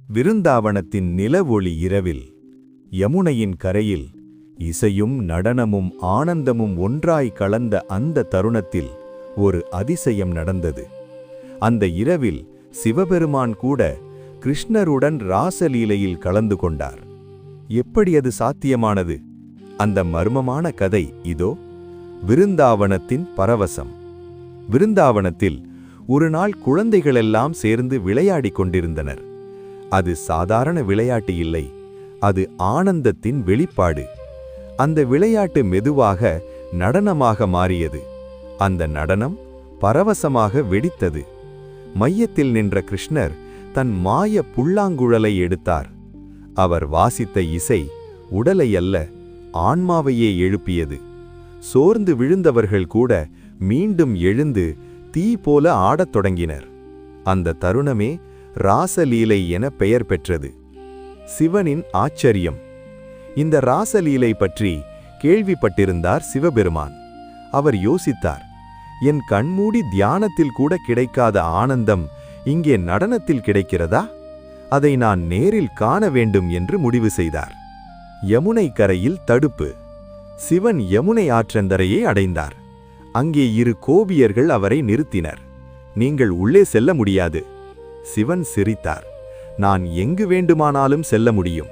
விருந்தாவனத்தின் நிலவொளி இரவில் யமுனையின் கரையில் இசையும் நடனமும் ஆனந்தமும் ஒன்றாய் கலந்த அந்த தருணத்தில் ஒரு அதிசயம் நடந்தது. அந்த இரவில் சிவபெருமான் கூட கிருஷ்ணருடன் ராசலீலையில் கலந்து கொண்டார். எப்படி அது சாத்தியமானது? அந்த மர்மமான கதை இதோ. விருந்தாவனத்தின் பரவசம். விருந்தாவனத்தில் ஒரு நாள் குழந்தைகளெல்லாம் சேர்ந்து விளையாடிக் கொண்டிருந்தனர். அது சாதாரண விளையாட்டு இல்லை, அது ஆனந்தத்தின் வெளிப்பாடு. அந்த விளையாட்டு மெதுவாக நடனமாக மாறியது. அந்த நடனம் பரவசமாக வெடித்தது. மையத்தில் நின்ற கிருஷ்ணர் தன் மாய புல்லாங்குழலை எடுத்தார். அவர் வாசித்த இசை உடலை அல்ல, ஆன்மாவையே எழுப்பியது. சோர்ந்து விழுந்தவர்கள் கூட மீண்டும் எழுந்து தீ போல ஆடத் தொடங்கினர். அந்த தருணமே ராசலீலை என பெயர் பெற்றது. சிவனின் ஆச்சரியம். இந்த ராசலீலை பற்றி கேள்விப்பட்டிருந்தார் சிவபெருமான். அவர் யோசித்தார், என் கண்மூடி தியானத்தில் கூட கிடைக்காத ஆனந்தம் இங்கே நடனத்தில் கிடைக்கிறதா? அதை நான் நேரில் காண வேண்டும் என்று முடிவு செய்தார். யமுனை கரையில் தடுப்பு. சிவன் யமுனை ஆற்றந்தரையை அடைந்தார். அங்கே இரு கோபியர்கள் அவரை நிறுத்தினர். நீங்கள் உள்ளே செல்ல முடியாது. சிவன் சிரித்தார். நான் எங்கு வேண்டுமானாலும் செல்ல முடியும்.